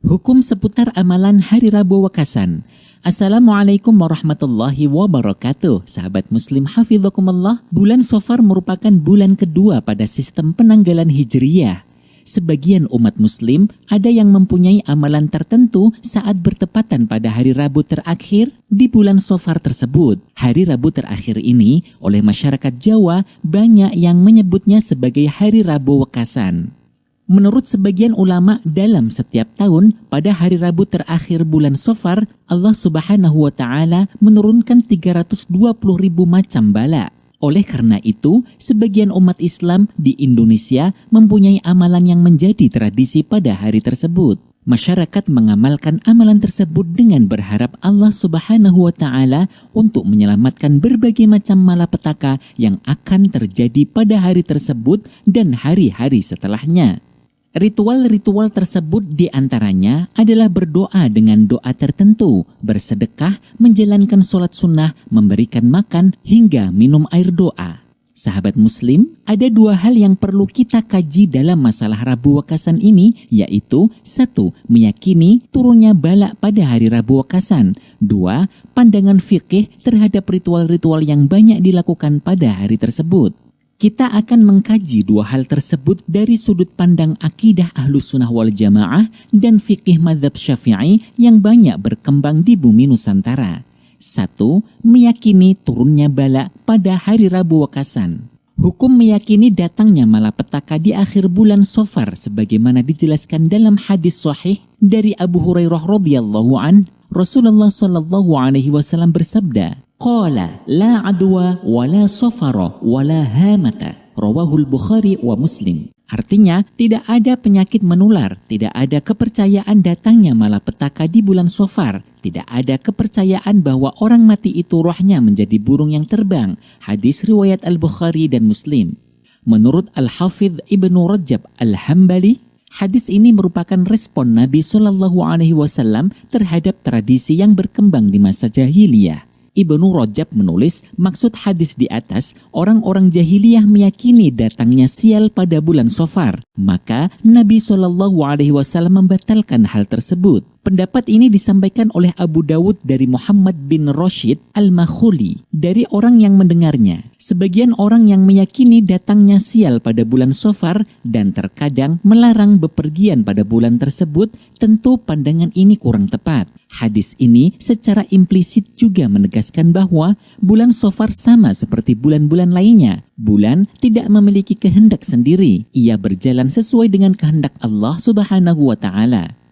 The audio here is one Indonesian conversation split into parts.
Hukum seputar amalan Hari Rabu Wekasan. Assalamualaikum warahmatullahi wabarakatuh. Sahabat muslim hafidhakumullah. Bulan Safar merupakan bulan kedua pada sistem penanggalan Hijriyah. Sebagian umat muslim ada yang mempunyai amalan tertentu saat bertepatan pada hari Rabu terakhir di bulan Safar tersebut. Hari Rabu terakhir ini oleh masyarakat Jawa banyak yang menyebutnya sebagai Hari Rabu Wekasan. Menurut sebagian ulama, dalam setiap tahun pada hari Rabu terakhir bulan Safar, Allah Subhanahu wa Ta'ala menurunkan 320.000 macam bala. Oleh karena itu, sebagian umat Islam di Indonesia mempunyai amalan yang menjadi tradisi pada hari tersebut. Masyarakat mengamalkan amalan tersebut dengan berharap Allah Subhanahu wa Ta'ala untuk menyelamatkan berbagai macam malapetaka yang akan terjadi pada hari tersebut dan hari-hari setelahnya. Ritual-ritual tersebut diantaranya adalah berdoa dengan doa tertentu, bersedekah, menjalankan sholat sunnah, memberikan makan, hingga minum air doa. Sahabat muslim, ada dua hal yang perlu kita kaji dalam masalah Rabu Wekasan ini, yaitu 1. Meyakini turunnya bala pada hari Rabu Wekasan. 2. Pandangan fikih terhadap ritual-ritual yang banyak dilakukan pada hari tersebut. Kita akan mengkaji dua hal tersebut dari sudut pandang akidah Ahlus Sunnah wal Jamaah dan fikih mazhab Syafi'i yang banyak berkembang di bumi Nusantara. 1. Meyakini turunnya bala pada hari Rabu Wekasan. Hukum meyakini datangnya malapetaka di akhir bulan Safar sebagaimana dijelaskan dalam hadis sahih dari Abu Hurairah radhiyallahu an, Rasulullah sallallahu alaihi wasallam bersabda, Qala la adwa wa la safara wa la hamata. Rawahul Bukhari wa Muslim. Artinya, tidak ada penyakit menular, tidak ada kepercayaan datangnya malapetaka di bulan Safar, tidak ada kepercayaan bahwa orang mati itu rohnya menjadi burung yang terbang. Hadis riwayat Al-Bukhari dan Muslim. Menurut Al-Hafidh Ibnu Rajab Al-Hambali, hadis ini merupakan respon Nabi Shallallahu Alaihi Wasallam terhadap tradisi yang berkembang di masa jahiliyah. Ibnu Rajab menulis, maksud hadis di atas, orang-orang jahiliyah meyakini datangnya sial pada bulan Safar. Maka Nabi SAW membatalkan hal tersebut. Pendapat ini disampaikan oleh Abu Dawud dari Muhammad bin Rashid Al-Makhuli dari orang yang mendengarnya. Sebagian orang yang meyakini datangnya sial pada bulan Safar dan terkadang melarang bepergian pada bulan tersebut, tentu pandangan ini kurang tepat. Hadis ini secara implisit juga menegaskan bahwa bulan Safar sama seperti bulan-bulan lainnya. Bulan tidak memiliki kehendak sendiri. Ia berjalan sesuai dengan kehendak Allah Subhanahu wa Ta'ala.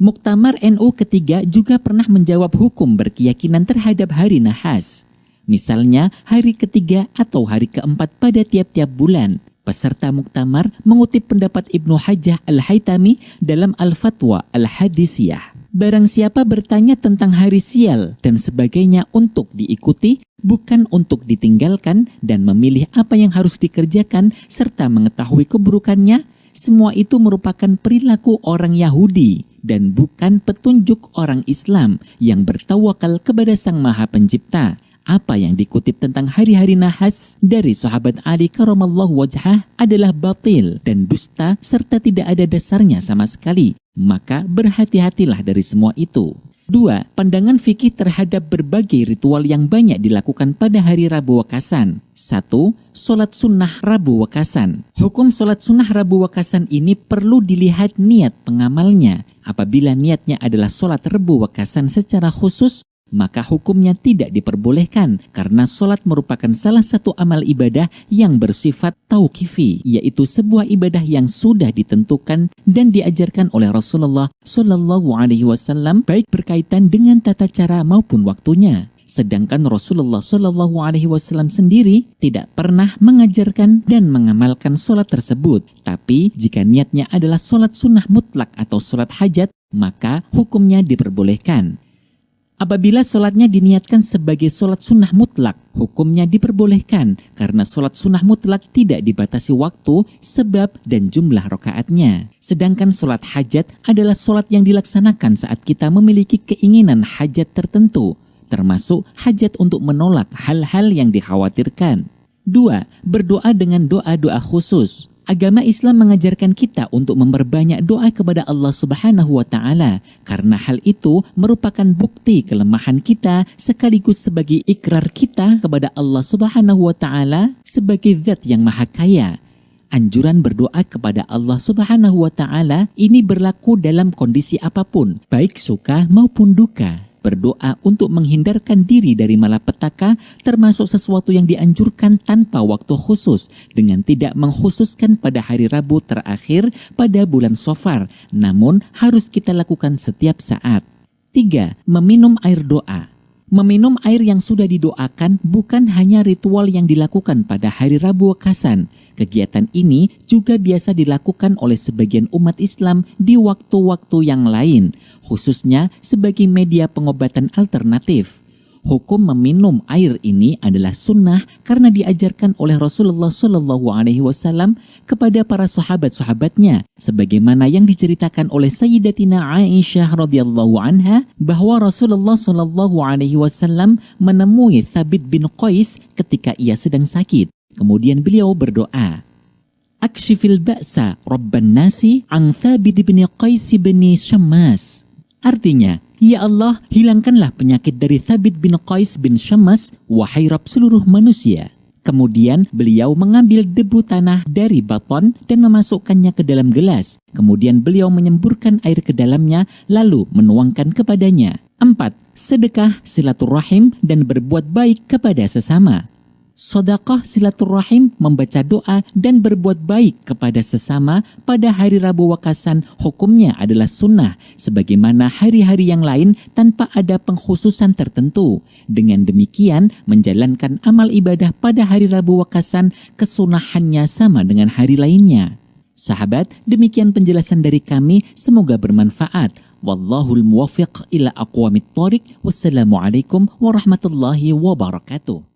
Muktamar NU ketiga juga pernah menjawab hukum berkeyakinan terhadap hari nahas. Misalnya hari ketiga atau hari keempat pada tiap-tiap bulan. Peserta muktamar mengutip pendapat Ibnu Hajjah Al-Haytami dalam Al-Fatwa Al-Hadisiyah. Barang siapa bertanya tentang hari sial dan sebagainya untuk diikuti, bukan untuk ditinggalkan dan memilih apa yang harus dikerjakan serta mengetahui keburukannya, semua itu merupakan perilaku orang Yahudi dan bukan petunjuk orang Islam yang bertawakal kepada Sang Maha Pencipta. Apa yang dikutip tentang hari-hari nahas dari sahabat Ali karamallahu wajhah adalah batil dan dusta serta tidak ada dasarnya sama sekali. Maka berhati-hatilah dari semua itu. 2. Pandangan fikih terhadap berbagai ritual yang banyak dilakukan pada hari Rabu Wekasan. 1. Sholat sunnah Rabu Wekasan. Hukum sholat sunnah Rabu Wekasan ini perlu dilihat niat pengamalnya. Apabila niatnya adalah sholat Rabu Wekasan secara khusus, maka hukumnya tidak diperbolehkan karena sholat merupakan salah satu amal ibadah yang bersifat tauqifi, yaitu sebuah ibadah yang sudah ditentukan dan diajarkan oleh Rasulullah Shallallahu Alaihi Wasallam baik berkaitan dengan tata cara maupun waktunya. Sedangkan Rasulullah Shallallahu Alaihi Wasallam sendiri tidak pernah mengajarkan dan mengamalkan sholat tersebut. Tapi jika niatnya adalah sholat sunnah mutlak atau sholat hajat, maka hukumnya diperbolehkan. Apabila sholatnya diniatkan sebagai sholat sunnah mutlak, hukumnya diperbolehkan karena sholat sunnah mutlak tidak dibatasi waktu, sebab, dan jumlah rakaatnya. Sedangkan sholat hajat adalah sholat yang dilaksanakan saat kita memiliki keinginan hajat tertentu, termasuk hajat untuk menolak hal-hal yang dikhawatirkan. 2. Berdoa dengan doa-doa khusus. Agama Islam mengajarkan kita untuk memperbanyak doa kepada Allah Subhanahu wa Ta'ala, karena hal itu merupakan bukti kelemahan kita sekaligus sebagai ikrar kita kepada Allah Subhanahu wa Ta'ala sebagai zat yang maha kaya. Anjuran berdoa kepada Allah Subhanahu wa Ta'ala ini berlaku dalam kondisi apapun, baik suka maupun duka. Berdoa untuk menghindarkan diri dari malapetaka termasuk sesuatu yang dianjurkan tanpa waktu khusus, dengan tidak mengkhususkan pada hari Rabu terakhir pada bulan Shafar, namun harus kita lakukan setiap saat. 3. Meminum air doa. Meminum air yang sudah didoakan bukan hanya ritual yang dilakukan pada hari Rabu Wakasan. Kegiatan ini juga biasa dilakukan oleh sebagian umat Islam di waktu-waktu yang lain, khususnya sebagai media pengobatan alternatif. Hukum meminum air ini adalah sunnah karena diajarkan oleh Rasulullah SAW kepada para sahabat-sahabatnya, sebagaimana yang diceritakan oleh Sayyidatina Aisyah radhiyallahu anha bahwa Rasulullah SAW menemui Thabit bin Qais ketika ia sedang sakit. Kemudian beliau berdoa, "Akshifil ba'sa Rabban nasi an Thabit bin Qais bin Syammas." Artinya, ya Allah, hilangkanlah penyakit dari Thabit bin Qais bin Syammas, wahai Rabb seluruh manusia. Kemudian beliau mengambil debu tanah dari baton dan memasukkannya ke dalam gelas. Kemudian beliau menyemburkan air ke dalamnya lalu menuangkan kepadanya. 4. Sedekah, silaturahim, dan berbuat baik kepada sesama. Sedekah silaturahim, membaca doa dan berbuat baik kepada sesama pada hari Rabu Wakasan hukumnya adalah sunnah sebagaimana hari-hari yang lain tanpa ada pengkhususan tertentu. Dengan demikian menjalankan amal ibadah pada hari Rabu Wakasan kesunahannya sama dengan hari lainnya. Sahabat, demikian penjelasan dari kami, semoga bermanfaat. Wallahul muwaffiq ila aqwamit thoriq. Wassalamualaikum warahmatullahi wabarakatuh.